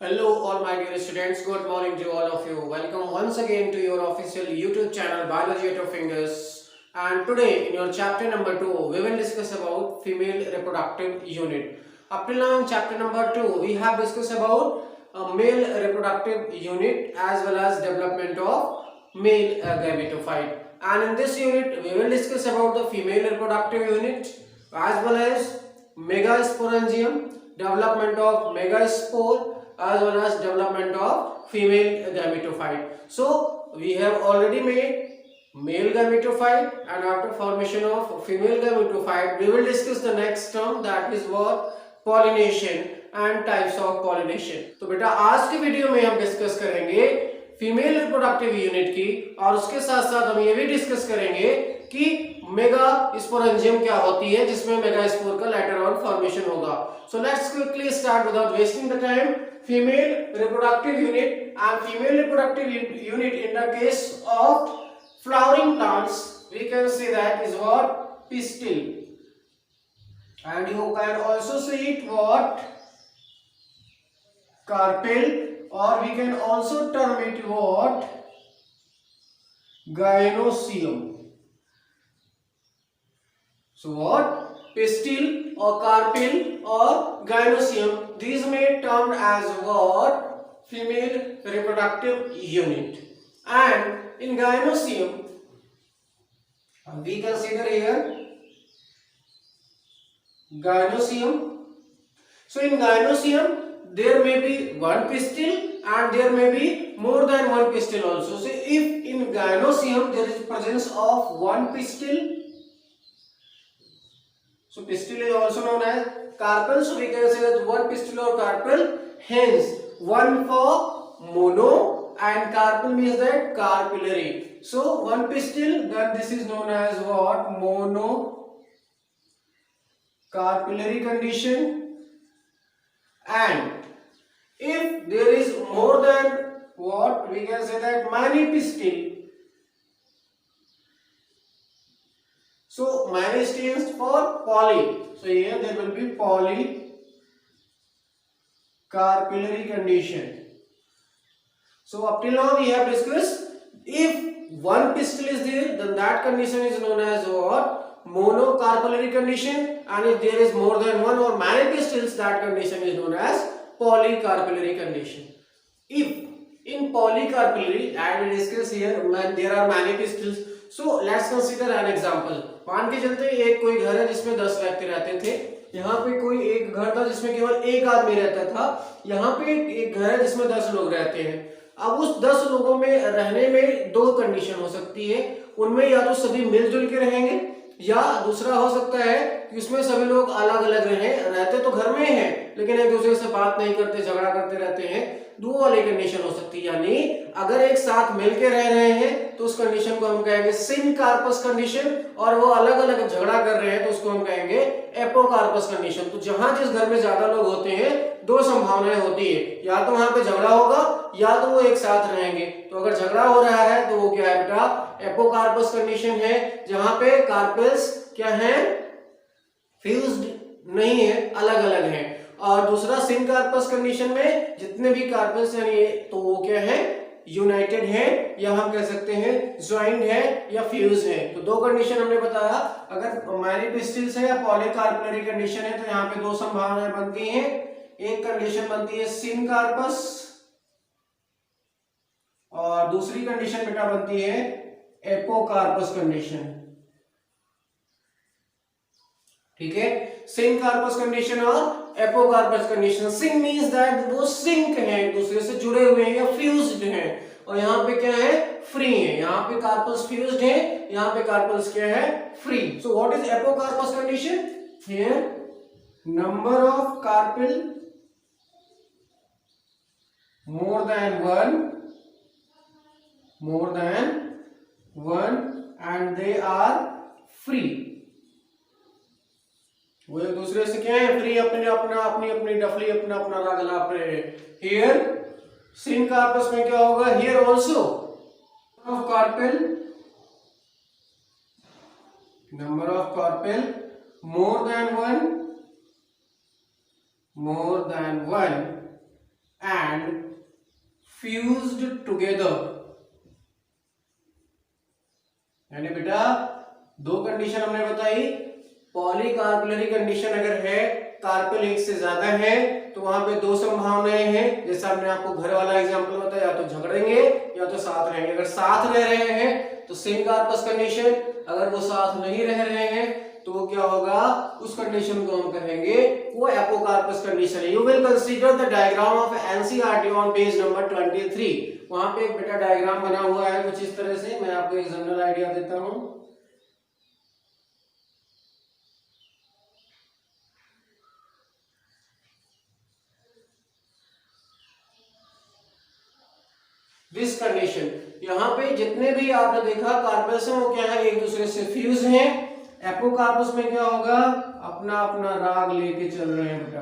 Hello, all my dear students. Good morning to all of you. Welcome once again to your official YouTube channel Biology at Your Fingers. And today, in your chapter number 2, we will discuss about female reproductive unit. Up till now, in chapter number 2, we have discussed about male reproductive unit as well as development of male gametophyte. And in this unit, we will discuss about the female reproductive unit as well as megasporangium, development of megaspore as well as development of female gametophyte. So we have already made male gametophyte, and after formation of female gametophyte we will discuss the next term, that is what pollination and types of pollination. तो बेटा आज के video में हम discuss करेंगे female reproductive unit की, और उसके साथ साथ हम ये भी डिस्कस करेंगे कि मेगा स्पोरेंजियम क्या होती है जिसमें मेगा स्पोर का लेटर ऑन फॉर्मेशन होगा. So let's quickly start without wasting the time. Female reproductive unit, and female reproductive unit in the case of flowering plants we can say that is what pistil, and you can also see it what carpel, or we can also term it what gynoecium. So what pistil or carpel or gynoecium, these may termed as what female reproductive unit. And in gynoecium we consider here gynoecium. So in gynoecium there may be one pistil and there may be more than one pistil also. So if in gynoecium there is presence of one pistil, so pistil is also known as carpel. So we can say that one pistil or carpel. Hence, one for mono and carpel means that carpellary. So one pistil, then this is known as what? Mono carpellary condition. And if there is more than what? We can say that many pistil. So many stands for poly. So here there will be polycarpellary condition. So up till now we have discussed, if one pistil is there, then that condition is known as what? Monocarpellary condition. And if there is more than one or many pistils, that condition is known as polycarpellary condition. If in polycarpellary, and we discuss here, there are many pistils. So let's consider an example. मान के चलते एक कोई घर है जिसमें 10 व्यक्ति रहते थे. यहाँ पे कोई एक घर था जिसमें केवल एक आदमी रहता था. यहाँ पे एक घर है जिसमें 10 लोग रहते हैं. अब उस 10 लोगों में रहने में दो कंडीशन हो सकती है. उनमें या तो सभी मिलजुल के रहेंगे, या दूसरा हो सकता है कि उसमें सभी लोग अलग अलग रहते तो घर में हैं लेकिन एक दूसरे से बात नहीं करते, झगड़ा करते रहते हैं. दो वाली कंडीशन हो सकती है. यानी अगर एक साथ मिलके रह रहे हैं तो उस कंडीशन को हम कहेंगे सिनकार्पस कंडीशन, और वो अलग अलग झगड़ा कर रहे हैं तो उसको हम कहेंगे एपोकार्पस कंडीशन. तो जहां जिस घर में ज्यादा लोग होते हैं दो संभावनाएं होती है, या तो वहां पे झगड़ा होगा या तो वो एक साथ रहेंगे. तो अगर झगड़ा हो रहा है तो वो क्या है बेटा? एपोकार्पस कंडीशन है, जहां पे कार्पेल्स क्या है? फ्यूज्ड नहीं है, अलग अलग हैं. और दूसरा सिनकार्पस कंडीशन में जितने भी कार्पेल्स हैं तो वो क्या है? यूनाइटेड है, या हम कह सकते हैं ज्वाइंट है या फ्यूज है. तो दो कंडीशन हमने बताया. अगर मैनी पिस्टिल्स है या पॉलीकार्पलरी कंडीशन है तो यहाँ पे दो संभावनाएं बनती हैं. एक कंडीशन बनती है सिनकार्पस और दूसरी कंडीशन बेटा बनती है एपोकार्पस कंडीशन. ठीक है, सिनकार्पस कंडीशन और apocarpous condition. Syn means that वो सिंक हैं, एक दूसरे से जुड़े हुए हैं या फ्यूज्ड हैं. और यहाँ पे क्या है? फ्री है. यहाँ पे कार्पल्स फ्यूज्ड हैं, यहाँ पे कार्पल्स क्या है? Free. So what is apocarpous condition? Here number of carpel more than one and they are free. वो एक दूसरे से क्या है? फ्री. अपने अपनी डफली अपना अपना राग लाप रहे हैं. हियर सिनकार्पस में क्या होगा? Here also of carpel, number of carpel more than one and fused together. यानी बेटा दो कंडीशन हमने बताई, पॉलीकार्पेलरी कंडीशन अगर है, कार्पेल एक से ज्यादा है, तो वहां पे दो संभावनाएं हैं। जैसा हमने आपको घर वाला एग्जांपल बताया, या तो झगड़ेंगे या तो साथ रहेंगे। अगर साथ रह रहे हैं तो सेम कार्पस कंडीशन, अगर वो साथ नहीं रह रहे हैं तो वो क्या होगा, उस कंडीशन को हम कहेंगे वो एपोकार्पस कंडीशन है। You will consider the diagram of NCERT on page number 23। वहां पे एक बेटा डायग्राम बना हुआ है कुछ इस तरह से, मैं आपको एक जनरल आइडिया देता हूं। दिस कंडीशन, यहाँ पे जितने भी आपने देखा कार्पस है वो क्या है, एक दूसरे से फ्यूज हैं। एपोकार्पस में क्या होगा, अपना अपना राग लेके चल रहे हैं बेटा,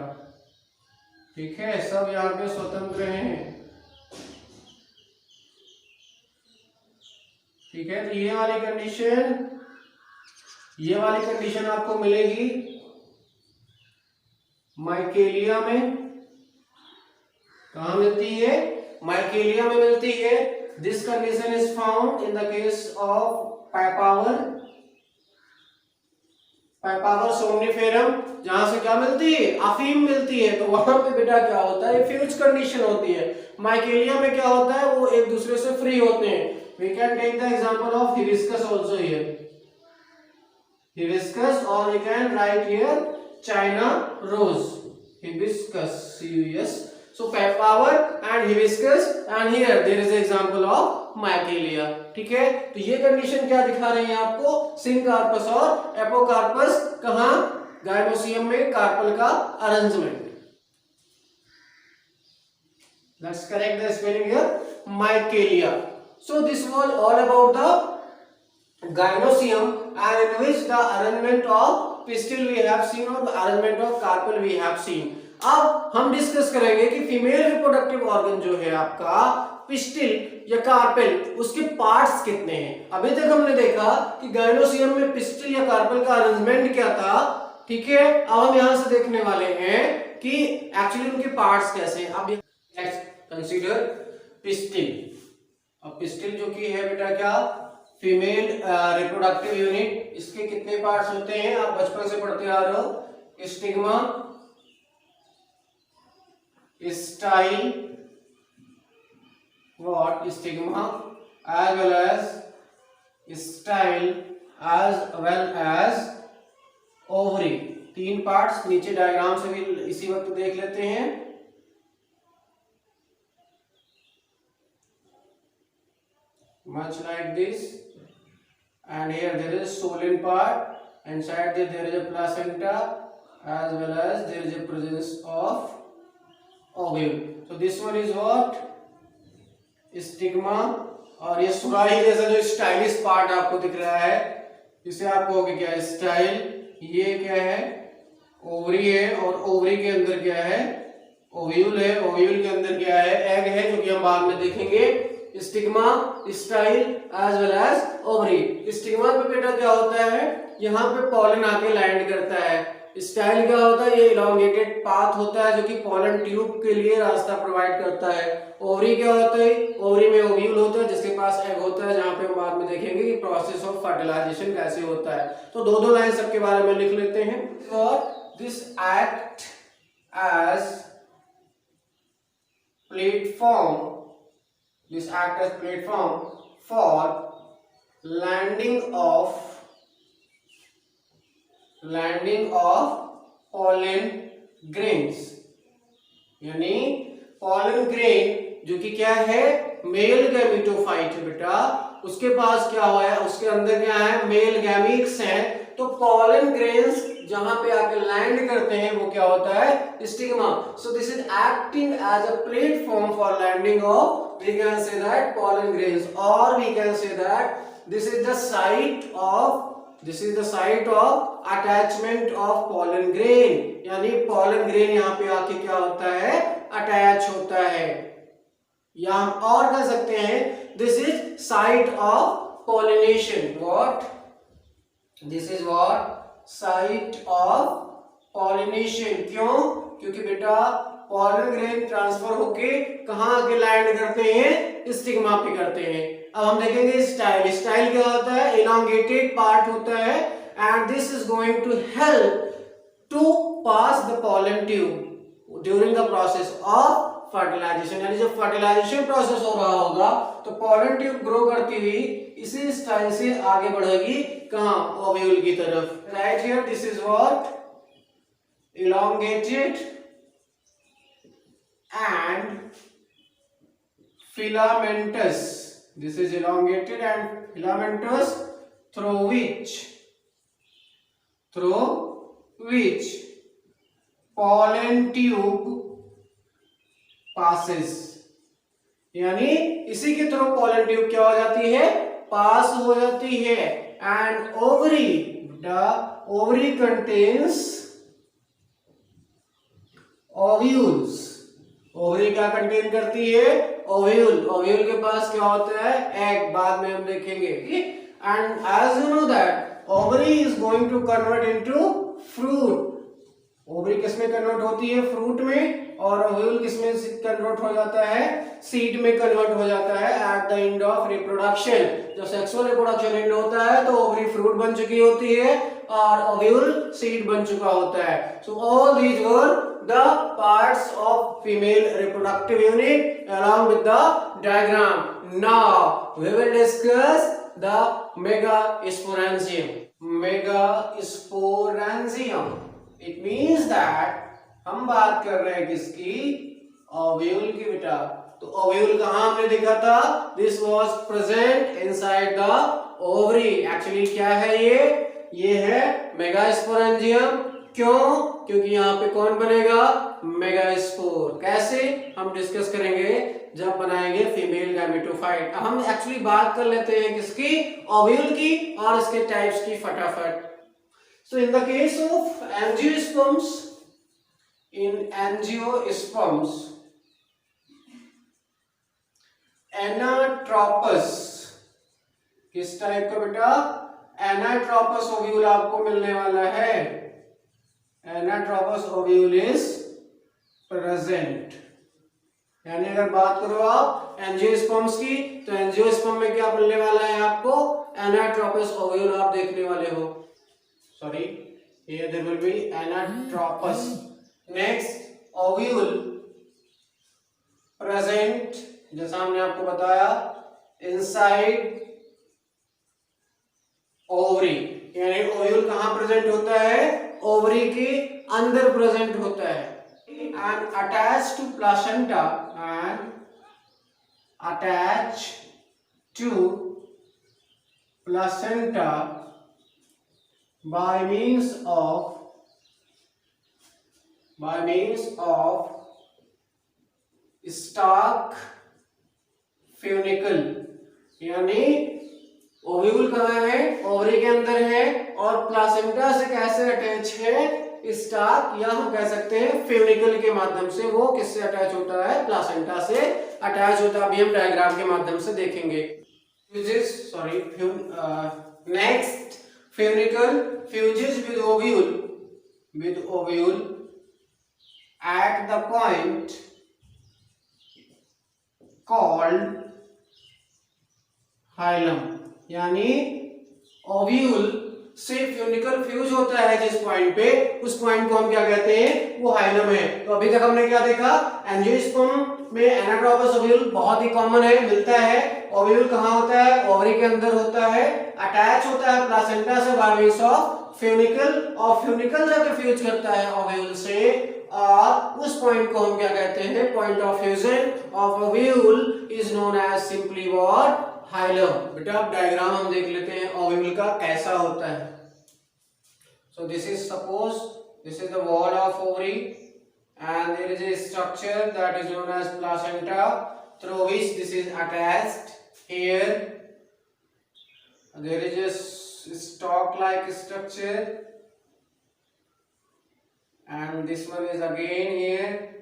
ठीक है, सब यहाँ पे स्वतंत्र हैं, ठीक है। तो ये वाली कंडीशन आपको मिलेगी माइकेलिया में। कहाँ मिलती है, माइकेलिया में मिलती है। This condition is found in the case of Papaver somniferum, जहां से क्या मिलती है, अफीम मिलती है। तो वहां पे बेटा क्या होता है, फ्यूज कंडीशन होती है। माइकेलिया में क्या होता है, वो एक दूसरे से फ्री होते हैं। We can take the example of hibiscus also here, hibiscus, और we can write here China rose, hibiscus CUS। So papaver and hibiscus, and here there is an example of micaelia, ठीक है। तो ये condition क्या दिखा रही है आपको, सिनकार्पस और एपोकार्पस, कहां, गायनोसियम में कार्पल का arrangement. Let's correct the spelling here, micaelia. So this was all about the gynoecium, and in which the arrangement of pistil we have seen और the arrangement of carpel we have seen। अब हम discuss करेंगे कि female reproductive organ जो है आपका, pistil या carpel, उसके पार्ट्स कितने हैं। अभी तक हमने देखा कि गायनोसियम में पिस्टिल या कार्पेल का अरेंजमेंट क्या था, ठीक है। अब हम यहां से देखने वाले हैं कि एक्चुअली उनके पार्ट्स कैसे हैं। अब कंसीडर पिस्टिल। अब पिस्टिल जो कि है बेटा क्या, फीमेल रिप्रोडक्टिव यूनिट, इसके कितने पार्ट्स होते हैं, आप बचपन से पढ़ते आ रहे हो, stigma, style, what stigma, as well as style, as well as ovary। तीन पार्ट्स नीचे डायग्राम से भी इसी वक्त देख लेते हैं। Much like this, and here there is solen part, inside there is a placenta, as well as there is a presence of ovule। So this one is what, stigma. और ये सुराही जैसा जो स्टाइलिश पार्ट आपको दिख रहा है, इसे आप कहोगे क्या, स्टाइल। ये क्या है, ओवरी है, और ओवरी के अंदर क्या है, ओव्यूल है, ओव्यूल के अंदर क्या है, एग है, जो कि हम बाद में देखेंगे। Stigma, style, as well as ovary. Stigma पे बेटा क्या होता है, यहाँ पे पॉलन आके लैंड करता है। स्टाइल क्या होता है, ये इलॉन्गेटेड पाथ होता है जो कि पॉलन ट्यूब के लिए रास्ता प्रोवाइड करता है। ओवरी क्या होता है, ओवरी में ओव्यूल होता है जिसके पास एग होता है, जहां पे हम बाद में देखेंगे कि प्रोसेस ऑफ फर्टिलाइजेशन कैसे होता है। तो दो दो लाइन सबके बारे में लिख लेते हैं। और this act as platform, this act as platform for landing of pollen grains. यानी पॉलन ग्रेन जो कि क्या है, मेल गैमेटोफाइट है बेटा, उसके पास क्या हुआ है, उसके अंदर क्या है, मेल गैमीट्स हैं। तो पॉलन ग्रेन्स जहां पे आके लैंड करते हैं वो क्या होता है, stigma. So this is acting as a platform for landing of, we can say that, pollen grains, और we can say that this is the site of, this is the site of attachment of pollen grain. यानी pollen grain यहाँ पे आके क्या होता है, attach होता है। या हम और कह सकते हैं this is site of pollination. What, this is what, site of pollination. क्यों, क्योंकि बेटा पॉलन ग्रेन ट्रांसफर होके कहाँ आके लैंड करते हैं, स्टिग्मा पे करते हैं। अब हम देखेंगे स्टाइल। स्टाइल क्या होता है, इलॉन्गेटेड पार्ट होता है and this is going to help to pass the pollen tube during the process of fertilisation. यानी जब फर्टिलाइजेशन प्रोसेस हो रहा होगा तो पॉलन ट्यूब ग्रो करती हुई इसी स्टाइल से आगे बढ़ेगी कहां, ओव्यूल की तरफ। Right here this is what elongated and filamentous. This is elongated and filamentous through which pollen tube passes. यानी इसी के थ्रू pollen tube क्या हो जाती है, पास हो जाती है। and the ovary contains ovules. Ovary क्या कंटेन करती है, ओव्यूल। ओव्यूल के पास क्या होता है, एग, बाद में हम देखेंगे। And as you know that ovary is going to convert into fruit. Ovary किसमें कन्वर्ट होती है, फ्रूट में, और ओव्यूल किसमें कन्वर्ट हो जाता है, सीड में कन्वर्ट हो जाता है at the end of reproduction. जब सेक्सुअल रिप्रोडक्शन एंड होता है तो ओवरी फ्रूट बन चुकी होती है और ओव्यूल सीड बन चुका होता है। सो all these were the parts of female reproductive unit along with the diagram. Now we will discuss the megasporangium. Megasporangium, it means that हम बात कर रहे हैं किसकी, ओव्यूल की बेटा। तो ओव्यूल कहां हमने देखा था, this was present inside the ovary. Actually क्या है ये है मेगास्पोरेंजियम। क्यों, क्योंकि यहाँ पे कौन बनेगा, मेगास्पोर। कैसे, हम डिस्कस करेंगे जब बनाएंगे फीमेल गैमेटोफाइट। अब हम एक्चुअली बात कर लेते हैं किसकी, ओव्यूल की और इसके टाइप्स की फटाफट। So in the case of angiosperms, anatropous, किस टाइप का बेटा, एनाट्रोपस ओव्यूल आपको मिलने वाला है। Anatropous ovule is present. यानी अगर बात करो आप एंजियोस्पर्म्स की, तो एंजियोस्पर्म में क्या मिलने वाला है आपको, एनाट्रोपस ओव्यूल आप देखने वाले हो। Sorry, here there will be anatropous. Next, ovule present, जैसा हमने आपको बताया, inside ovary। यानी ओव्यूल कहां प्रेजेंट होता है, ओवरी के अंदर प्रेजेंट होता है। and attached to placenta by means of stalk funicle। यानी ओव्यूल कहाँ है, ओवरी के अंदर है और प्लासेंटा से कैसे अटैच है, स्टार्क, या हम कह सकते हैं फ्यूनिकल के माध्यम से। वो किससे अटैच होता है, प्लासेंटा से अटैच होता है। अभी हम डायग्राम के माध्यम से देखेंगे। Next, funicle fuses with ovule at the point called hilum. यानी ओव्यूल से फ्यूनिकल फ्यूज होता है जिस पॉइंट पे, उस पॉइंट को हम क्या कहते हैं, वो हाइलम है। तो अभी तक हमने क्या देखा, एंजियोस्पर्म में एनाट्रोपस ओव्यूल बहुत ही कॉमन है, मिलता है। ओव्यूल कहाँ होता है, ओवरी के अंदर होता है, अटैच होता है प्लासेंटा से बाय मींस ऑफ फ्यूनिकल, और फ्यूनिकल जाकर फ्यूज करता है ओव्यूल से, और उस पॉइंट को हम क्या कहते हैं, point of fusion of ovule is known as simply what, hilum. बेटा अब डायग्राम हम देख लेते हैं ओव्यूल का कैसा होता है। सो this is suppose this is the wall of ovary and there is a structure that is known as placenta through which this is attached. Here there is a stalk like structure and this one is again here.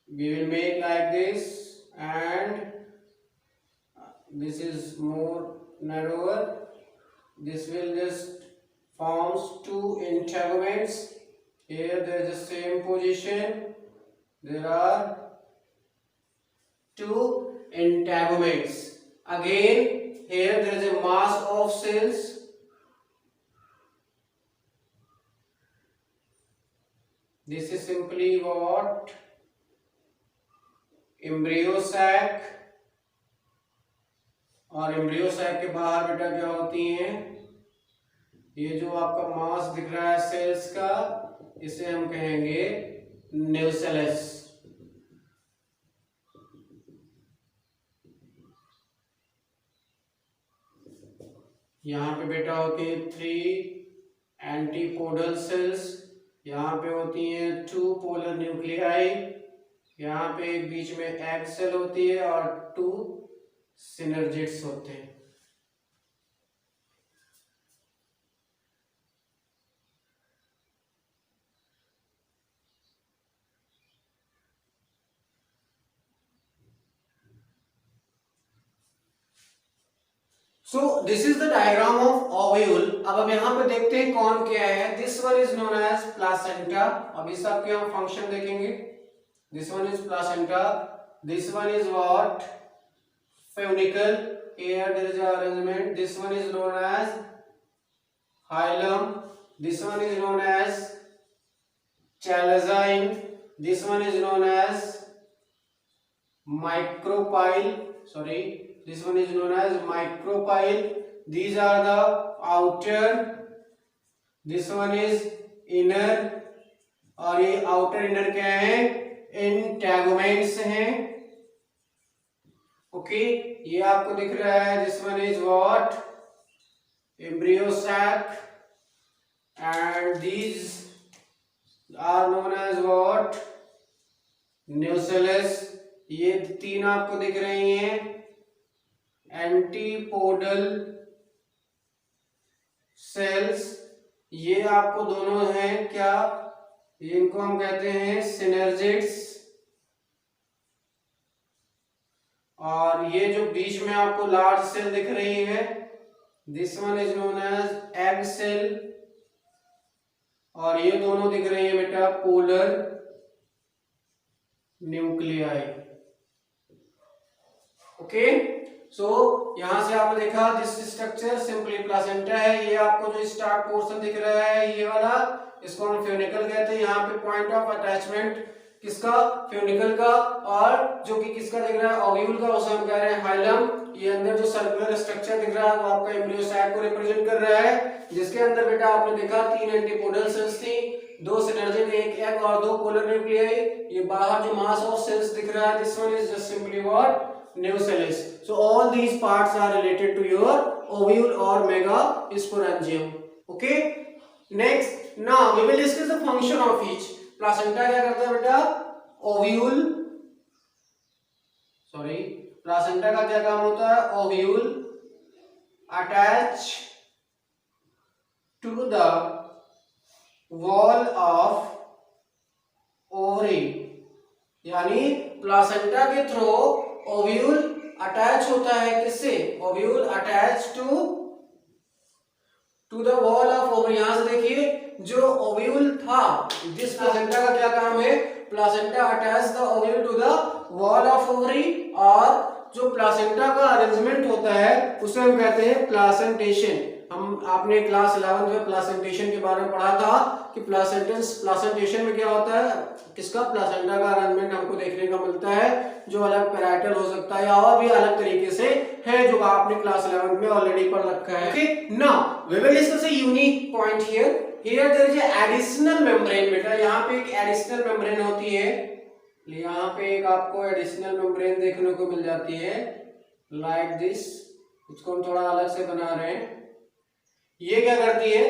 We will make like this and this is more narrower. This will just forms two integuments. Here there is the same position, there are two integuments. Again here there is a mass of cells. This is simply what? Embryo sac. और embryo sac के बाहर बेटा क्या होती हैं? ये जो आपका मास दिख रहा है सेल्स का, इसे हम कहेंगे न्यूक्लियस. यहाँ पे बेटा होती है 3 एंटीपोडल सेल्स. यहाँ पे होती हैं 2 पोलर न्यूक्लियाई. यहाँ पे एक बीच में एग सेल होती है और 2 सिनर्जिड्स होते हैं. So this is the diagram of ovule. अब हम यहाँ पे देखते हैं कौन क्या है. This one is known as placenta. अब इस सबके हम फंक्शन देखेंगे. This one is placenta. This one is what? Funicle. Here there is a arrangement. This one is known as hilum. This one is known as chalazyme. This one is known as micropyle. Sorry, this one is known as micropyle. These are the outer. This one is inner. और ये outer inner क्या है? Integuments हैं. Okay, ये आपको दिख रहा है. This one is what? Embryo sac. And these are known as what? Nucleus. ये 3 आपको दिख रही हैं एंटीपोडल सेल्स. ये आपको दोनों हैं क्या? इनको हम कहते हैं सिनर्जिड्स. और ये जो बीच में आपको लार्ज सेल दिख रही है, this one is known as egg cell. और ये दोनों दिख रही है बेटा पोलर न्यूक्लियाई. ओके, सो यहां से आपने देखा दिस स्ट्रक्चर सिंपली प्लासेंटा है. ये आपको जो स्टार्ट पोर्शन दिख रहा है ये वाला, इसको हम फ्यूनिकल कहते हैं. यहाँ पे पॉइंट ऑफ अटैचमेंट किसका? फ्यूनिकल का. और जो कि किसका दिख रहा है? ओव्यूल का, उसे हम कह रहे हैं हाइलम. ये अंदर जो सर्कुलर स्ट्रक्चर दिख रहा है वो आपका एम्ब्रियो सैक को रिप्रेजेंट कर रहा है, जिसके अंदर बेटा आपने देखा 3 एंटीपोडल सेल्स थी, 2 सिनर्जिड, 1 एग और 2 पोलर न्यूक्लियाई. ये बाहर जो मास ऑफ सेल्स दिख रहा है, this one is just simply what? Nucleus. So all these parts are related to your ovule और megasporangium. Okay, next now we will discuss the function of each. Placenta क्या करता है बेटा? Ovule, sorry, placenta का क्या काम होता है? Ovule attach to the wall of ovary. यानी प्लासेंटा के थ्रू ओव्यूल अटैच होता है किससे? Ovule attach to the wall of ovary. यहां से देखिए जो ओव्यूल था, दिस प्लासेंटा का क्या काम है? Placenta attach the ovule to the wall of ovary. और जो प्लासेंटा का अरेंजमेंट होता है उसे हम कहते हैं प्लासेंटेशन. हम आपने क्लास 11 में प्लासेंटेशन के बारे में पढ़ा था कि प्लासेंटेशन में क्या होता है? किसका? प्लासेंटा का अरेंजमेंट हमको देखने को मिलता है, जो अलग पैराइटल हो सकता है या और भी अलग तरीके से है, जो आपने क्लास 11 में ऑलरेडी पढ़ रखा है. Okay, now we will discuss a unique point here. Here there is additional membrane. बेटा यहाँ पे एक एडिशनल मेम्ब्रेन होती है. यहाँ पे एक आपको एडिशनल मेम्ब्रेन देखने को मिल जाती है लाइक दिस. इसको हम थोड़ा अलग से बना रहे हैं. ये क्या करती है?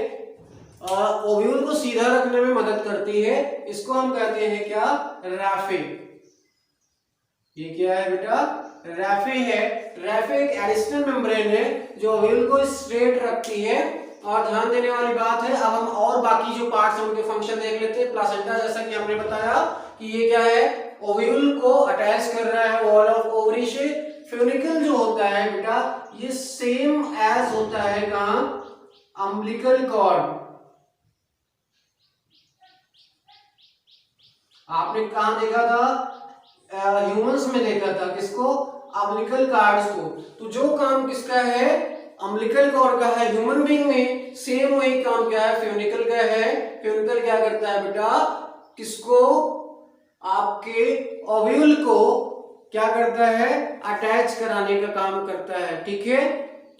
ओव्यूल को सीधा रखने में मदद करती है. इसको हम कहते हैं क्या? रैफे. ये क्या है बेटा? रैफे है. रैफे एक एडिशनल मेम्ब्रेन है जो ओव्यूल को स्ट्रेट रखती है. और ध्यान देने वाली बात है, अब हम और बाकी जो पार्ट्स हैं उनके फंक्शन देख लेते हैं. प्लासेंटा जैसा कि हमने बताया कि ये क्या है? ओव्यूल को अटैच कर रहा है वॉल ऑफ ओवरी से. फ्यूनिकल जो होता है बेटा ये सेम एज होता है कहाँ? Umbilical cord. आपने कहा देखा था? ह्यूमंस में देखा था। किसको? अम्बिलिकल कॉर्ड्स को। तो जो काम किसका है? अम्बिलिकल कॉर्ड का है। ह्यूमन बीइंग में सेम वही काम क्या है? फ्यूनिकल का है। फ्यूनिकल क्या करता है बेटा? किसको? आपके ओव्यूल को क्या करता है? अटैच कराने का काम करता है। ठीक है,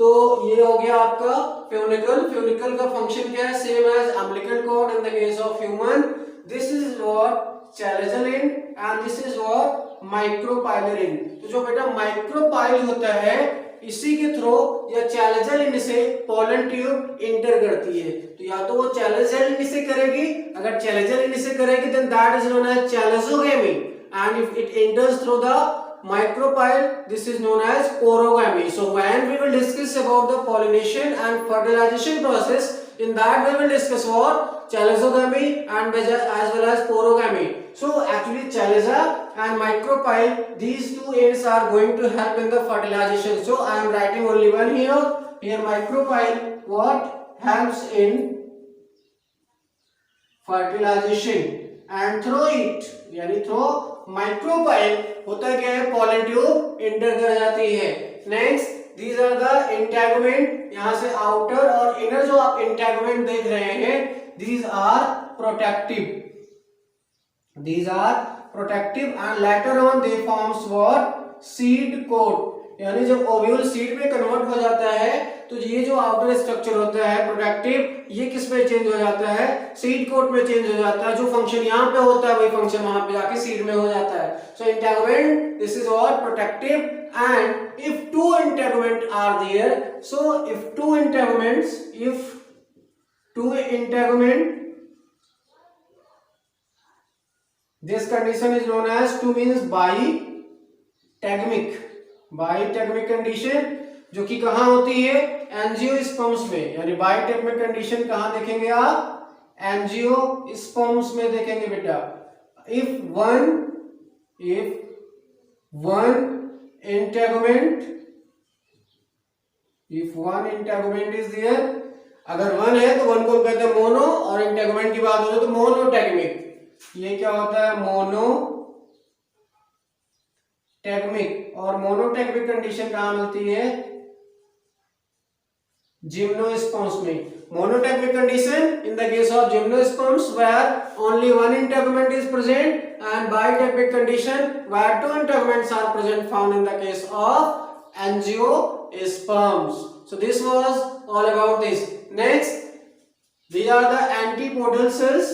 तो ये हो गया आपका फ्यूनिकल। फ्यूनिकल का फंक्शन क्या है? Same as umbilical cord in the case of human. This is what chalazal and and this is what micropylar end. तो जो बेटा माइक्रोपाइल होता है, इसी के थ्रू या चैलेंजर एंड से पोलन ट्यूब इंटर करती है। तो या तो वो चैलेंजर एंड से करेगी, अगर चैलेंजर एंड से करेगी then that is known as chalazogamy, and if it enters through the micropyle, this is known as porogamy. So when we will discuss about the pollination and fertilization process, in that we will discuss what chalezogamy and as well as porogamy. So actually chalaza and micropyle, these two ends are going to help in the fertilization. So I am writing only one here. Here micropyle what helps in fertilization and through it, यानी through micropyle होता क्या है? Pollen tube enter कर जाती है। Next these are the integument, यहां से outer और इनर जो आप इंटेगुमेंट देख रहे हैं, these are protective, these are protective and later on they forms what seed coat, यानी जब ओव्यूल सीड में कन्वर्ट हो जाता है तो ये जो आउटर स्ट्रक्चर होता है प्रोटेक्टिव, ये किस में चेंज हो जाता है? सीड कोट में चेंज हो जाता है। जो फंक्शन यहाँ पे होता है वही फंक्शन वहां पे जाके सीड में हो जाता है। So integument, this is what protective, and if two integument are there, so if two integuments, if two integument, this condition is known as 2 means bitegamic, bitegamic condition, जो कि कहां होती है? एंजियोस्पर्म्स में। यानी बायोटेगमिक कंडीशन कहां देखेंगे आप? एंजियोस्पर्म्स में देखेंगे बेटा। If one integument, if one integument is there, अगर वन है तो वन को कहते हैं मोनो, और इंटेगुमेंट की बात हो तो मोनोटेगमिक। ये क्या होता है? मोनोटेगमिक। और मोनोटेगमिक कंडीशन कहां मिलती है? जिम्नोस्पर्म्स में। मोनोटेगमिक condition in the case of gymnosperms where only one integument is present, and bitegmic condition where two integuments are present, found in the case of angiosperms. So this was all about this. Next, these are the antipodal cells.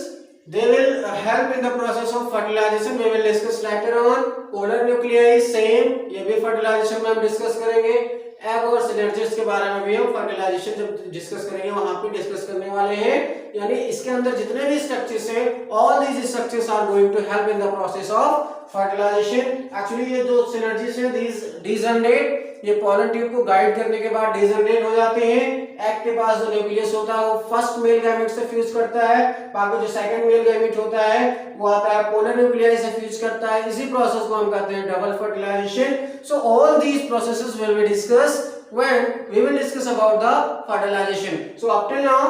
They will help in the process of fertilization. We will discuss later on. Polar nuclei same, ये भी fertilization में हम discuss करेंगे। Egg और synergist के बारे में भी हम फर्टिलाइजेशन जब डिस्कस करेंगे वहां पे डिस्कस करने वाले हैं। यानी इसके अंदर जितने भी स्ट्रक्चर्स हैं, all these structures are going to help in the process of fertilisation. Actually ये जो सिनर्जिस्ट हैं, दीज डिजनरेट, ये पॉलन ट्यूब को गाइड करने के बाद डिजनरेट हो जाते हैं। एग के पास जो न्यूक्लियस होता है वो फर्स्ट मेल गैमेट से फ्यूज करता है, बाकी जो सेकंड मेल गैमेट होता है वो आता है पोलर न्यूक्लियाई से फ्यूज करता है। इसी प्रोसेस को हम कहते हैं double fertilisation. So all these processes will be discussed when we will discuss about the fertilization. So up till now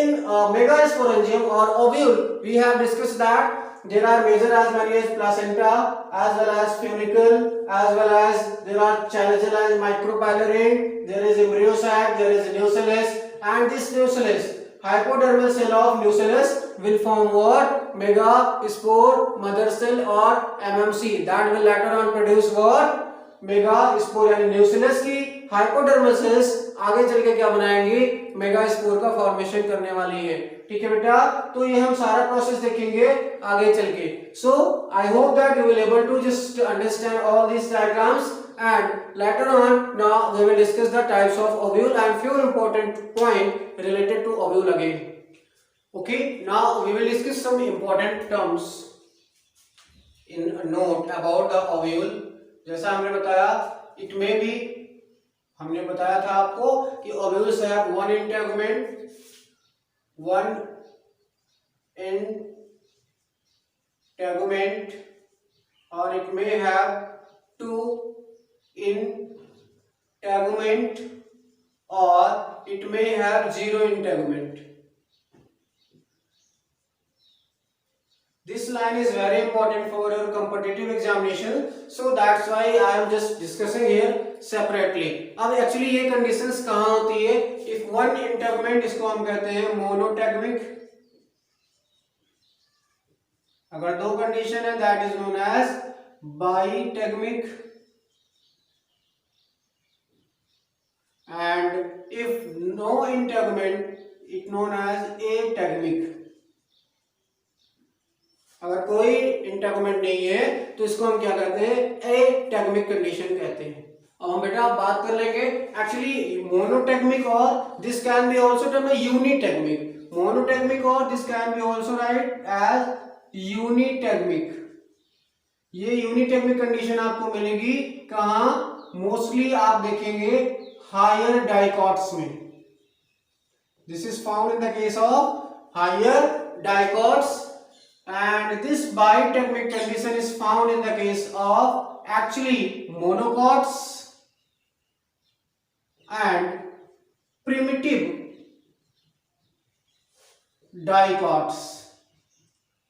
in megasporangium or ovule we have discussed that there are major as many as placenta, as well as funicle, as well as there are chalazella and micropylar end, there is embryo sac, there is nucellus, and this nucellus, hypodermal cell of nucellus will form what? Megaspore, mother cell or MMC, that will later on produce what? Megaspore. यानी nucleus की hypodermal sales आगे चल के क्या बनाएंगी? Megaspore का formation करने वाली है। ठीक है बेटा, तो ये हम सारा प्रोसेस देखेंगे आगे चल के। So I hope that you will able to just understand all these diagrams, and later on now we will discuss the types of ovule and few important point related to ovule again. Okay, now we will discuss some important terms in a note about the ovule. जैसा हमने बताया, it में भी हमने बताया था आपको कि ओव्यूल्स हैव वन इंटेगुमेंट, और इट में हैव टू इंटेगुमेंट, और it may have zero integument. This line is very important for your competitive examination, so that's why I am just discussing here separately. अब actually ये conditions कहाँ होती है? If one integument, इसको हम कहते हैं monotegmic. अगर दो कंडीशन है that is known as bitegmic. And if no integument, it known as ategmic. अगर कोई इंटेगुमेंट नहीं है तो इसको हम क्या कहते हैं? एटेगमिक कंडीशन कहते हैं. अब हम बेटा बात कर लेंगे एक्चुअली मोनोटेगमिक और this can be also term unitegmic. Monotegmic और this can be also write as unitegmic. ये यूनिटेगमिक कंडीशन आपको मिलेगी कहाँ? मोस्टली आप देखेंगे हायर डाइकॉट्स में. This is found in the case of higher dicots. And this bitegmic condition is found in the case of actually monocots and primitive dicots.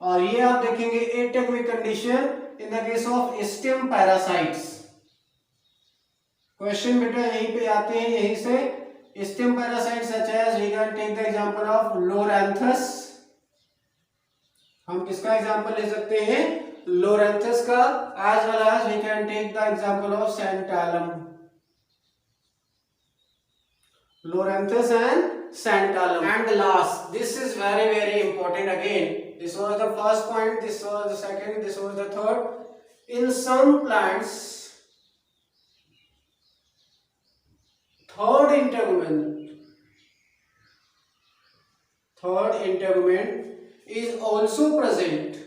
और ये आप देखेंगे ategmic condition in the case of stem parasites. Question बेटा यहीं पे आते हैं, यहीं से stem parasites such as we can take the example of Loranthus. हम किसका एग्जांपल ले सकते हैं? लोरेंथस का. As well as we can take the example of Santalum. Loranthus and Santalum. And last, this is very very important again. This was the first point, this was the second, this was the third. In some plants third integument is also present.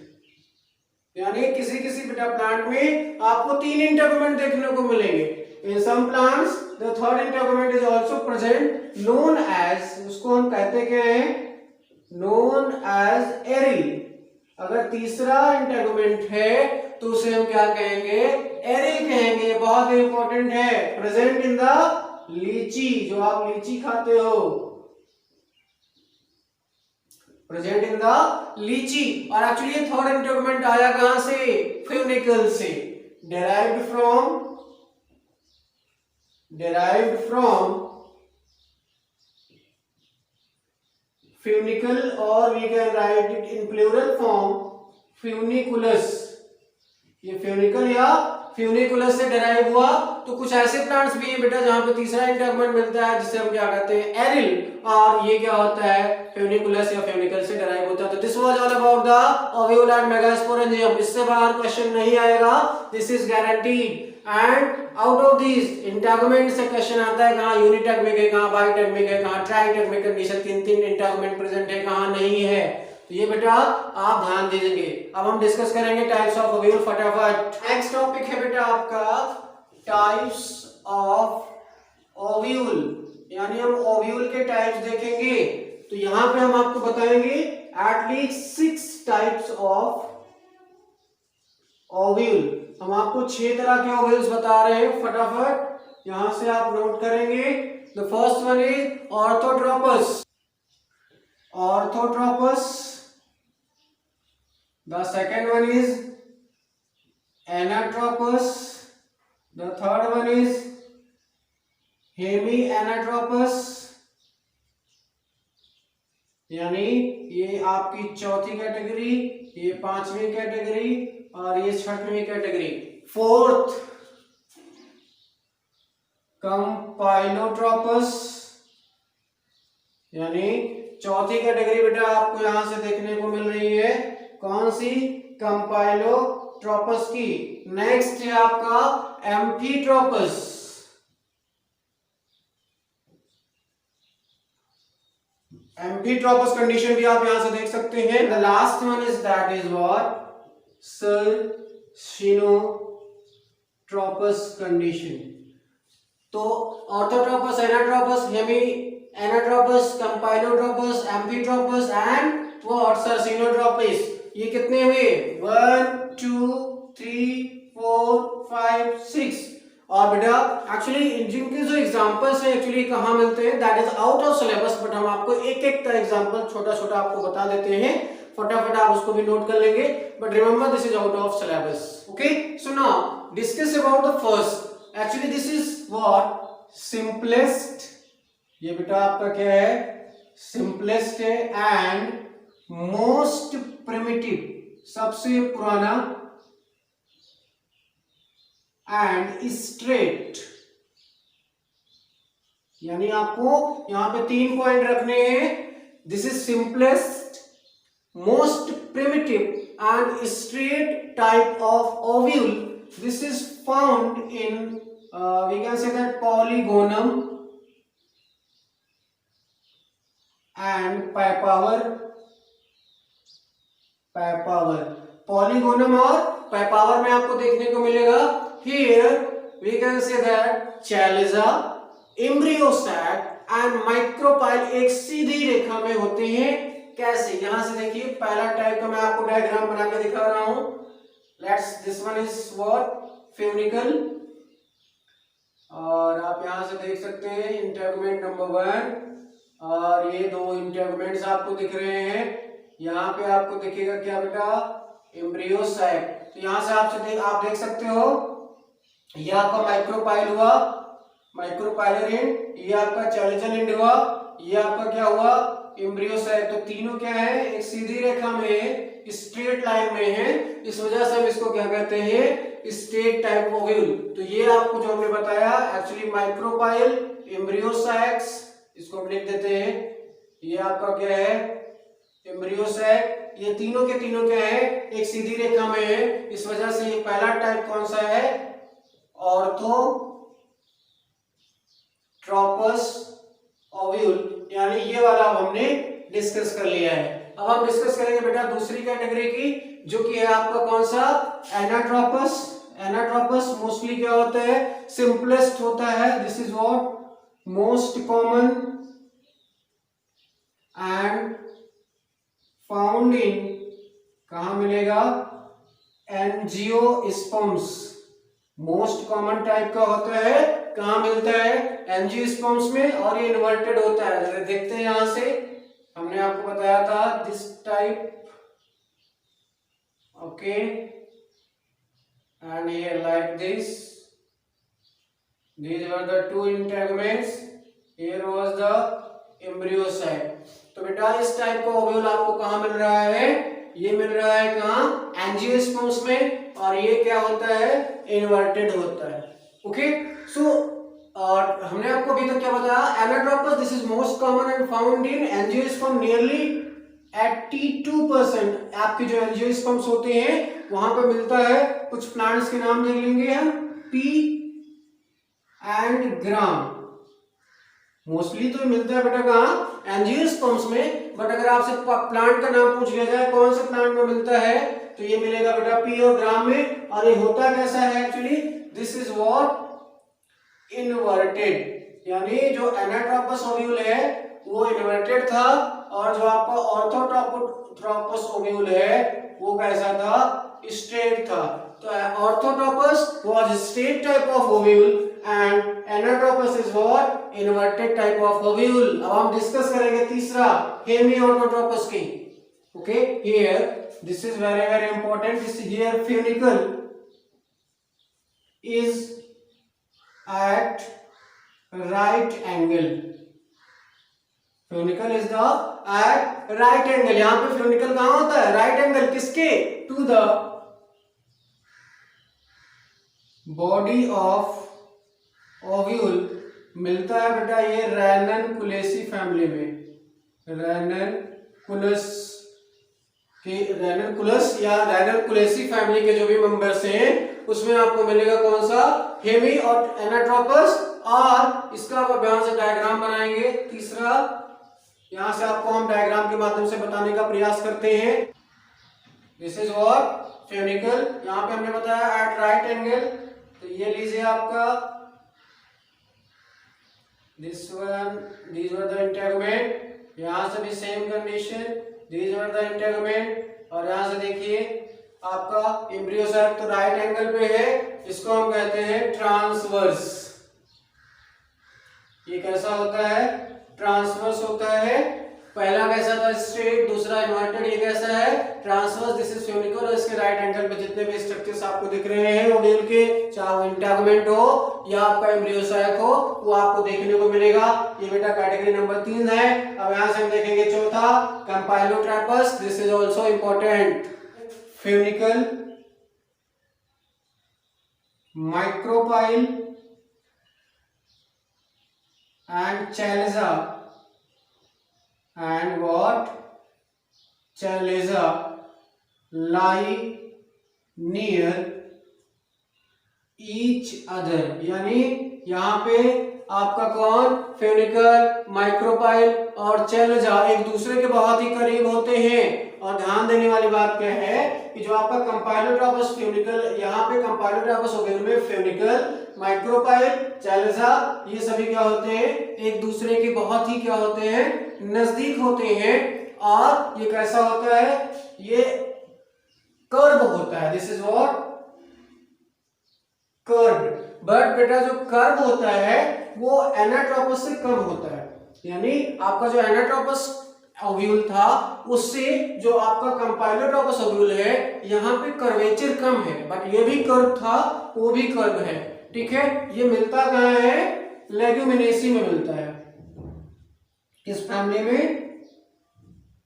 यानी किसी किसी बेटा plant में आपको तीन integument देखने को मिलेंगे. In some plants the third integument is also present, known as, उसको हम कहते क्या है? Known as eril. अगर तीसरा इंटेगुमेंट है तो उसे हम क्या कहेंगे? एरिल कहेंगे. बहुत इंपॉर्टेंट है. प्रेजेंट इन द लीची, जो आप लीची खाते हो, प्रेजेंट इन द लीची. और एक्चुअली ये थर्ड इंटेगुमेंट आया कहां से? फ्यूनिकल से. derived from funicle, or we can write it in plural form funiculus. ये फ्यूनिकल या फ्यूनिकुलस से डेराइव हुआ. तो कुछ ऐसे प्लांट्स भी हैं बेटा जहां पे तीसरा इंटेगुमेंट मिलता है जिसे हम क्या कहते हैं? एरिल. और ये क्या होता है? फ्यूनिकुलस या फ्यूनिकल से डेराइव होता है. तो this was all about the ovule and megasporangium. इससे बाहर क्वेश्चन नहीं आएगा, this is guaranteed. And out of this integument से क्वेश्चन आता है कहां यूनिटेगमिक है, कहां बाइटेगमिक है, कहां ट्राइटेगमिक कंडीशन, तीन तीन इंटेगुमेंट प्रेजेंट है, कहां नहीं है. तो ये बेटा आप ध्यान दीजिए. अब हम डिस्कस करेंगे टाइप्स ऑफ ओव्यूल फटाफट. नेक्स्ट टॉपिक है बेटा आपका टाइप्स ऑफ ओव्यूल. यानी हम ओव्यूल के टाइप्स देखेंगे. तो यहां पे हम आपको बताएंगे एटलीस्ट 6 टाइप्स ऑफ ओव्यूल. हम आपको 6 तरह के ओव्यूल्स बता रहे हैं. फटाफट यहां से आप नोट करेंगे. The first one is orthotropous. The second one is anatropous. The third one is hemianatropous. यानी ये आपकी चौथी कैटेगरी, ये पांचवी कैटेगरी और ये छठवीं कैटेगरी. फोर्थ कंपाइलोट्रोपस. यानी चौथी कैटेगरी बेटा आपको यहां से देखने को मिल रही है. कौन सी? कंपाइलोट्रोपस की. नेक्स्ट है आपका एम्फीट्रोपस. एम्फीट्रोपस कंडीशन भी आप यहां से देख सकते हैं. The last one is that is what? Circinotropous condition. तो orthotropous, anatropous, hemi anatropous, campylotropous, amphitropous and what? Circinotropous. ये कितने हुए? 1 2 3 4 5 6. और बेटा एक्चुअली जिनके जो एग्जांपल्स हैं एक्चुअली कहाँ मिलते हैं, that is out of syllabus, but हम आपको एक एक का एग्जांपल छोटा छोटा आपको बता देते हैं, फटाफट आप उसको भी नोट कर लेंगे, but remember this is out of syllabus. Okay, so now discuss about the first. Actually this is what simplest, ये बेटा आपका क्या है, सिंपलेस्ट है, एंड मोस्ट प्रिमिटिव, सबसे पुराना, एंड स्ट्रेट. यानी आपको यहां पे 3 पॉइंट रखने हैं. This is simplest, most primitive and straight type of ovule. This is found in we can say that polygonum and papaver. Polygonum और पैपावर में आपको देखने को मिलेगा. Here we can say that Chaliza, Embryossac and Micropyle एक सीधी रेखा में होते हैं. कैसे, यहां से देखिए पहला टाइप का मैं आपको डायग्राम बना के दिखा रहा हूं. This one is what funicle, और आप यहां से देख सकते हैं इंटेगुमेंट नंबर 1, और ये 2 इंटेगुमेंट्स आपको दिख रहे हैं. यहाँ पे आपको दिखेगा क्या बेटा, एम्ब्रियोसैक. तो यहां से आप देख सकते हो, ये आपका माइक्रोपाइल हुआ, माइक्रोपाइलर एंड, ये आपका चैलिजल एंड हुआ, ये आपका क्या हुआ, एम्ब्रियोसैक. तो तीनों क्या है, एक सीधी रेखा में है, स्ट्रेट लाइन में है, इस वजह से हम इसको क्या कहते हैं, स्ट्रेट टाइप ओव्यूल. तो ये आपको जो हमने बताया एक्चुअली माइक्रोपाइल, एम्ब्रियोसैक्स, इसको हम लिख देते हैं. ये आपका क्या है, एम्ब्रियोसैक. ये तीनों के तीनों क्या है, एक सीधी रेखा में है, इस वजह से ये पहला टाइप कौन सा है, ऑर्थोट्रोपस ओव्यूल. यानी ये वाला अब हमने डिस्कस कर लिया है. अब हम डिस्कस करेंगे बेटा दूसरी कैटेगरी की, जो कि है आपका कौन सा, एनाट्रोपस. एनाट्रोपस मोस्टली क्या होता है, सिंपलेस्ट होता है. This is what most common and found in, कहां मिलेगा, एंजियोस्पर्म्स. मोस्ट कॉमन टाइप का होता है, कहां मिलता है, एंजियोस्पर्म्स में, और ये इन्वर्टेड होता है. जैसे देखते हैं यहां से हमने आपको बताया था this type. Okay, and here like this, these were the 2 integuments, here was the embryosac. तो बेटा इस टाइप का ओव्यूल आपको कहां मिल रहा है, ये मिल रहा है कहां, एंजियोस्पर्म्स में, और ये क्या होता है, इन्वर्टेड होता है. ओके, सो हमने आपको अभी तक क्या बताया, anatropous this is most common and found in angiosperm. Nearly 82% आपके जो एंजियोस्पर्म्स होते हैं वहां पे मिलता है. कुछ प्लांट्स के नाम देख लेंगे हम, पी एंड ग्राम. मोस्टली तो मिलता है बेटा कहां, एंजियोस्पर्म्स में, बट अगर आपसे प्लांट का नाम पूछ लिया जाए कौन से प्लांट में मिलता है, तो ये मिलेगा बेटा पी और ग्राम में. और ये होता कैसा है actually, this is what inverted. यानी जो एनाट्रोपस ओव्यूल है वो इन्वर्टेड था, और जो आपका ऑर्थोट्रोपस ओव्यूल है वो कैसा था, स्ट्रेट था. तो orthotropous was straight type of ovule and anatropous is what inverted type of ovule. अब हम डिस्कस करेंगे तीसरा, हेमी ऑर्थोट्रोपस की. Okay, here this is very very important. This here funicle is at right angle. Funicle is the at right angle. यहां पे funicle कहां होता है, राइट एंगल, किसके, to the body of ovule. मिलता है बेटा ये रैननकुलेसी फैमिली में, रैननकुलस या रैननकुलेसी फैमिली के जो भी मेंबर्स हैं उसमें आपको मिलेगा कौन सा, हेमी और एनाट्रोपस. और इसका आप यहां से डायग्राम बनाएंगे तीसरा. यहां से आपको हम डायग्राम के माध्यम से बताने का प्रयास करते हैं. This is what funicle. यहां पे हमने बताया एट राइट एंगल. तो ये लीजिए आपका this one, these were the integument. यहां से भी same condition, these were the integument. और यहां से देखिए आपका एम्ब्रियो सैक तो राइट एंगल पे है, इसको हम कहते हैं ट्रांसवर्स। ये कैसा होता है? ट्रांसवर्स होता है। पहला कैसा था? स्ट्रेट, दूसरा इन्वर्टेड, ये कैसा है? ट्रांसवर्स। This is funicle. और इसके राइट एंगल पे जितने भी स्ट्रक्चर्स आपको दिख रहे हैं ओव्यूल के, चाहे वो इंटेगुमेंट हो या आपका एम्ब्रियो सैक हो, वो आपको देखने को मिलेगा। ये बेटा कैटेगरी नंबर 3 है। अब यहां से हम देखेंगे चौथा, campylotropous. This is also important. Funicle, micropyle and chalaza and what? Chalaza lie near each other। यानी यहाँ पे आपका कौन? फ्यूनिकल, माइक्रोपाइल और चैलेजा एक दूसरे के बहुत ही करीब होते हैं। और ध्यान देने वाली बात क्या है कि जो आपका कंपाइलोट्रापस फ्यूनिकल, यहाँ पे कंपाइलोट्रापस ओवेल में फ्यूनिकल, माइक्रोपाइल, चैलेजा, ये सभी क्या होते हैं? एक दूसरे के बहुत ही क्या होते हैं? नजदीक होते हैं। और ये कैसा होता है? ये कर्व होता है। This is what? Curve. But बेटा जो कर्व होता है वो एनाट्रोपस से कम होता है। यानी आपका जो एनाट्रोपस ओव्यूल था उससे जो आपका कंपाइलोट्रोपस ओव्यूल है यहाँ पे कर्वेचर कम है, बट ये भी कर्व था, वो भी कर्व है। ठीक है, ये मिलता कहाँ है? लेगुमिनेसी में मिलता है। किस फैमिली में?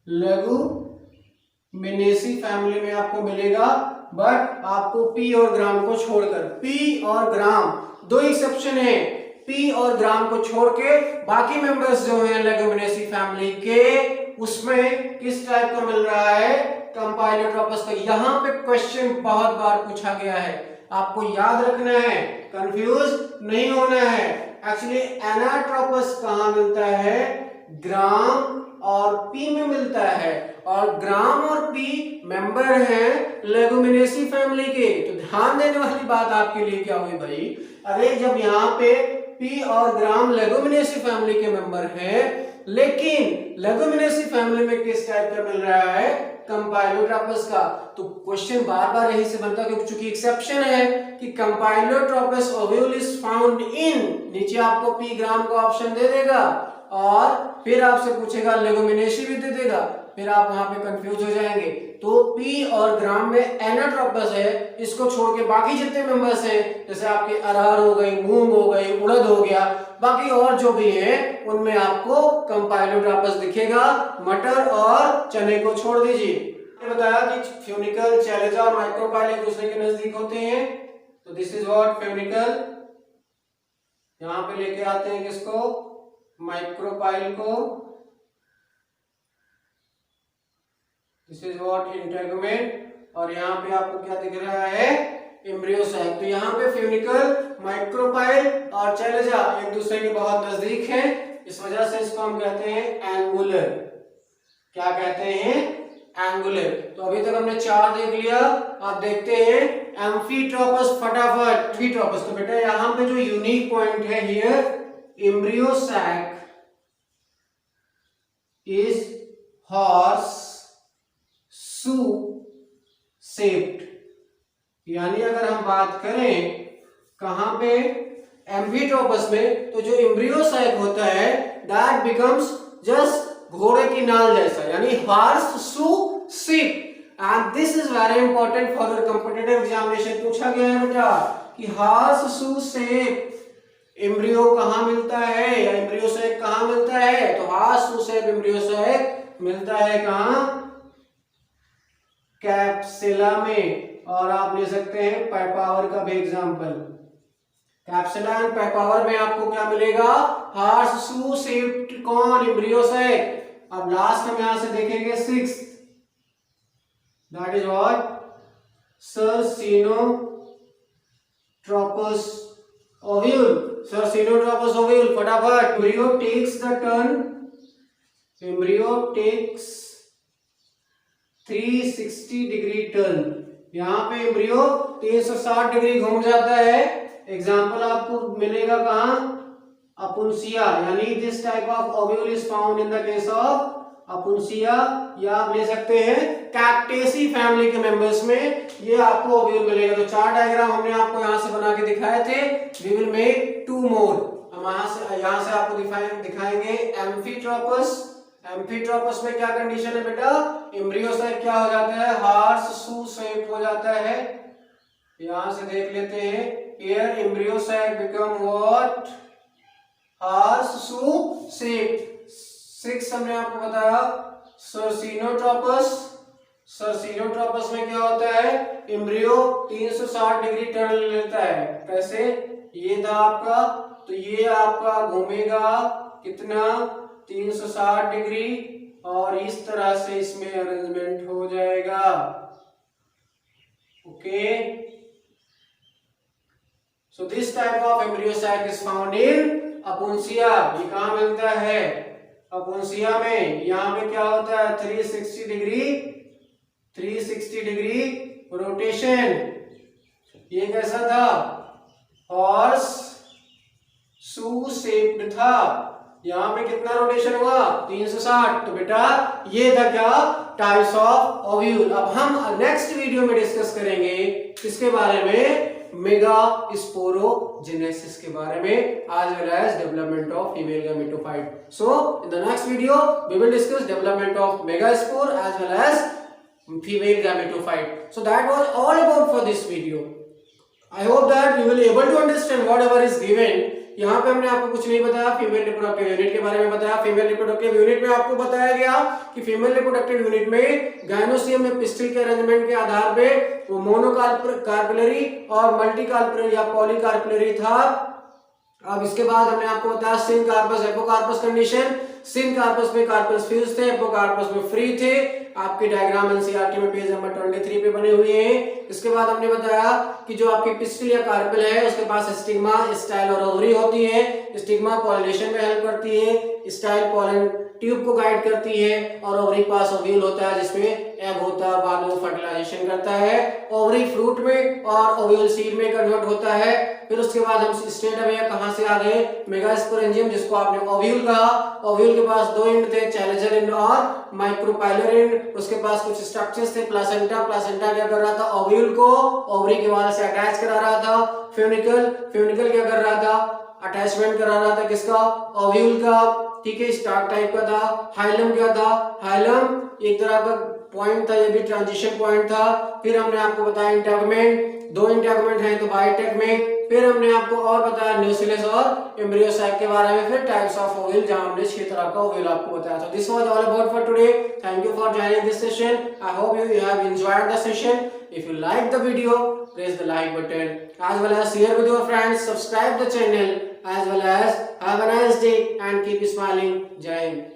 लेगुमिनेसी फैमिली में आपको मिलेगा। बट आपको पी और ग्राम को छोड़कर, पी और ग्राम दो एक्सेप्शन है, पी और ग्राम को छोड़ के बाकी मेंबर्स जो हैं लेगुमिनेसी फैमिली के, उसमें किस टाइप का मिल रहा है? कंपाइलोट्रोपस का। यहाँ पे क्वेश्चन बहुत बार पूछा गया है, आपको याद रखना है, कंफ्यूज नहीं होना है। एक्चुअली एनाट्रोपस कहाँ मिलता है? ग्राम और पी में मिलता है। और ग्राम और पी मेंबर हैं लेगुमिनेसी फैमिली के। तो ध्यान देने वाली बात आपके लिए क्या हुई भाई? अरे जब यहाँ पे पी और ग्राम लेगुमिनेसी फैमिली के मेंबर हैं, लेकिन लेगुमिनेसी फैमिली में किस टाइप का मिल रहा है? कंपाइलोट्रोपस का। तो क्वेश्चन बार बार यही से बनता है, क्योंकि चूंकि एक्सेप्शन है कि कंपाइलोट्रोपस ओव्यूल इज फाउंड इन, नीचे आपको पी ग्राम का ऑप्शन दे देगा और फिर आपसे पूछेगा लेगुमिनेसी भी दे देगा, फिर आप वहां पे कंफ्यूज हो जाएंगे। तो पी और ग्राम में एनाट्रोपस है, इसको छोड़ के बाकी जितने मेंबर्स हैं, जैसे आपके अरहर हो गई, मूंग हो गई, उड़द हो गया, बाकी और जो भी है उनमें आपको कंपाइलोट्रोपस दिखेगा। मटर और चने को छोड़ दीजिए। मैंने बताया कि फ्यूनिकल, चैलेजा और माइक्रोपाइल एक दूसरे के नजदीक होते हैं। तो दिस इज व्हाट? फ्यूनिकल। यहां पे लेके आते हैं किसको? माइक्रोपाइल को। This is what? इंटेगुमेंट। और यहाँ पे आपको क्या दिख रहा है? Embryo sac. तो यहाँ पे फ्यूनिकल, माइक्रोपाइल और चैलेजा एक दूसरे के बहुत नजदीक हैं, इस वजह से इसको हम कहते हैं एंगुलर। क्या कहते हैं? एंगुलर। तो अभी तक हमने 4 देख लिया, आप देखते हैं एम्फीट्रोपस फटाफट। एम्फीट्रोपस, तो बेटा यहाँ पे जो यूनिक पॉइंट है here, embryo sac is horseshoe shaped. यानी अगर हम बात करें कहां पे? एम्फीट्रोपस में, तो जो एम्ब्रियो सैक होता है दैट बिकम्स जस्ट घोड़े की नाल जैसा, यानी horse shoe shape. And this is very important for your competitive examination. पूछा गया है बेटा कि हॉर्स शू शेप एम्ब्रियो कहां मिलता है, या एम्ब्रियो सैक कहां मिलता है? तो horseshoe shape embryo sac मिलता है कहां? कैप्सुला में। और आप ले सकते हैं पाइपावर का भी एग्जांपल। कैप्सुला एंड पाइपावर में आपको क्या मिलेगा? हॉर्स शू शेप्ड कौन? Embryo sac. अब लास्ट हम यहां से देखेंगे 6th, that is what? Circinotropous ovule. Circinotropous ovule, फटाफट। Embryo takes the turn, embryo takes 360 degree turn. यहाँ पे एम्ब्रियो 360 डिग्री घूम जाता है। एग्जाम्पल आपको मिलेगा कहाँ? अपुंसिया। यानी this type of ovule is found in the case of Opuntia, या आप ले सकते हैं कैक्टेसी फैमिली के मेंबर्स में ये आपको ओव्यूल मिलेगा। तो 4 डायग्राम हमने आपको यहाँ से बना के दिखाए थे। वी विल मेक 2 मोर। हम यहाँ से आपको दिखाएंगे एम्फीट्रोपस। एम्फीट्रोपस में क्या कंडीशन है बेटा, एम्ब्रियो साइक क्या हो जाता है, हार्स शू शेप हो जाता है। यहां से देख लेते हैं, here embryo sac become what, horseshoe shape. 6 हमने आपको बताया सर्सिनोट्रोपस। सर्सिनोट्रोपस में क्या होता है, एम्ब्रियो 360 डिग्री टर्न लेता है। कैसे, ये था आपका, तो ये आपका घूमेगा कितना, 360 डिग्री, और इस तरह से इसमें अरेंजमेंट हो जाएगा। Okay, so this type of embryo sac is found in Opuntia. ये कहां मिलता है, अपुंसिया में। यहां पे क्या होता है, 360 डिग्री रोटेशन। ये कैसा था, हॉर्स शू शेप्ड था। यहाँ पे कितना रोटेशन हुआ, 360। तो बेटा ये था क्या, टाइप्स ऑफ ओव्यूल। अब हम नेक्स्ट वीडियो में डिस्कस करेंगे किसके बारे में, मेगा स्पोरोजेनेसिस के बारे में, as well as development of female gametophyte. So in the next video we will discuss development of megaspore as well as female gametophyte. So that was all about for this video. I hope that you will able to understand whatever is given. यहाँ पे हमने आपको कुछ नहीं बताया, female reproductive unit के बारे में बताया। फीमेल रिप्रोडक्टिव यूनिट में आपको बताया गया कि फीमेल रिप्रोडक्टिव यूनिट में गायनोसियम में पिस्टिल के अरेंजमेंट के आधार पे वो मोनोकार्पेलरी और मल्टीकार्पेलरी या पॉलीकार्पेलरी था। अब इसके बाद हमने आपको बताया सिनकार्पस एपोकार्पस कंडीशन। सिनकार्पस में कार्पल्स फ्यूज थे, एपोकार्पस में फ्री थे। आपके डायग्राम एनसीईआरटी में पेज नंबर 23 पे बने हुए हैं। इसके बाद हमने बताया कि जो आपकी पिस्टिल या कार्पेल है उसके पास स्टिग्मा, स्टाइल और ओवरी होती है। स्टिग्मा पॉलिनेशन में हेल्प करती है, स्टाइल पॉलन ट्यूब को गाइड करती है, और ओवरी पास ओव्यूल होता है जिसमें एग होता है, बाद में फर्टिलाइजेशन करता है। ओवरी फ्रूट में और ओव्यूल सीड में कन्वर्ट होता है। फिर उसके बाद हम स्टेट में कहां से आ गए, मेगास्पोरेंजियम जिसको आपने ओव्यूल कहा। ओव्यूल के पास 2 एंड थे, चैलेंजर एंड और माइक्रोपाइलर एंड। उसके पास कुछ स्ट्रक्चर्स थे, प्लासेंटा। प्लासेंटा क्या कर रहा था, ओव्यूल को ओवरी के वाल से अटैच करा रहा था। फ्यूनिकल क्या कर रहा था, अटैचमेंट करा रहा था किसका, ओव्यूल का। ठीक है, स्टार्ट टाइप का था। हाइलम क्या था, हाइलम एक तरह का पॉइंट था, ये भी ट्रांजिशन पॉइंट था। फिर हमने आपको बताया इंटैगमेंट, 2 इंटैगमेंट है तो बायोटेक में। फिर हमने आपको और बताया न्यूक्लियस और एम्ब्रियो साइक के बारे में। फिर टाइप्स ऑफ ओव्यूल, जहां हमने 6 तरह का ओव्यूल आपको बताया था। This was all about for today. Thank you for joining this session. I hope you have enjoyed the session. If you like the video, press the like button, as well as share with your friends, subscribe the channel, as well as have a nice day and keep smiling. Jai Hind.